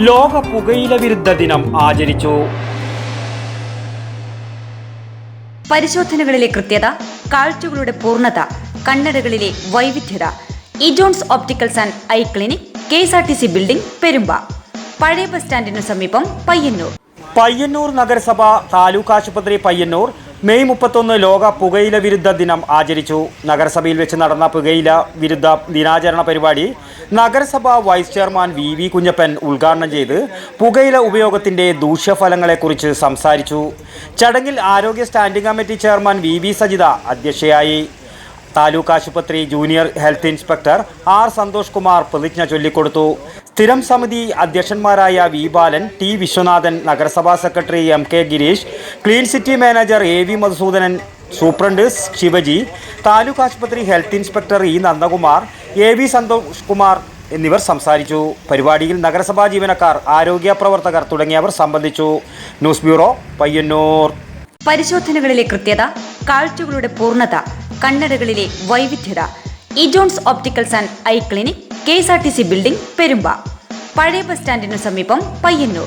ലോക പുകയില വിരുദ്ധ ദിനം ആചരിച്ചു. പരിശോധനകളിലെ കൃത്യത, കാഴ്ചകളുടെ പൂർണ്ണത, കണ്ണടകളിലെ വൈവിധ്യത. ഇജോൺസ് opticals and eye clinic, KSRTC building, Perumba. പഴയ ബസ് സ്റ്റാൻഡിനു സമീപം, പയ്യന്നൂർ. പയ്യന്നൂർ നഗരസഭ താലൂക്ക് ആശുപത്രി പയ്യന്നൂർ മെയ് 31 ലോക പുകയില വിരുദ്ധ ദിനം ആചരിച്ചു. നഗരസഭയിൽ വെച്ച് നടന്ന പുകയില വിരുദ്ധ ദിനാചരണ പരിപാടി നഗരസഭ വൈസ് ചെയർമാൻ VV കുഞ്ഞപ്പൻ ഉദ്ഘാടനം ചെയ്ത് പുകയില ഉപയോഗത്തിൻ്റെ ദൂഷ്യഫലങ്ങളെക്കുറിച്ച് സംസാരിച്ചു. ചടങ്ങിൽ ആരോഗ്യ standing committee chairman VV Sajitha അധ്യക്ഷയായി. താലൂക്ക് ആശുപത്രി junior health inspector R Santhosh Kumar പ്രതിജ്ഞ ചൊല്ലിക്കൊടുത്തു. സ്ഥിരം സമിതി അധ്യക്ഷന്മാരായ V ബാലൻ, T വിശ്വനാഥൻ, നഗരസഭാ secretary MK Girish, clean city manager AV Madhusoodanan, superintendent Sivaji, taluk ആശുപത്രി health inspector E Nandakumar, AV Santhosh Kumar എന്നിവർ സംസാരിച്ചു. പരിപാടിയിൽ നഗരസഭാ ജീവനക്കാർ, ആരോഗ്യ പ്രവർത്തകർ തുടങ്ങിയവർ സംബന്ധിച്ചു. News bureau, Payyanur. പരിശോധനകളിലെ കൃത്യത, കാഴ്ചകളുടെ പൂർണ്ണത, കണ്ണടകളിലെ വൈവിധ്യത. ഇജോൺസ് opticals and eye clinic, KSRTC building, Perumba. പഴയ ബസ് സ്റ്റാൻഡിനു സമീപം, പയ്യന്നൂർ.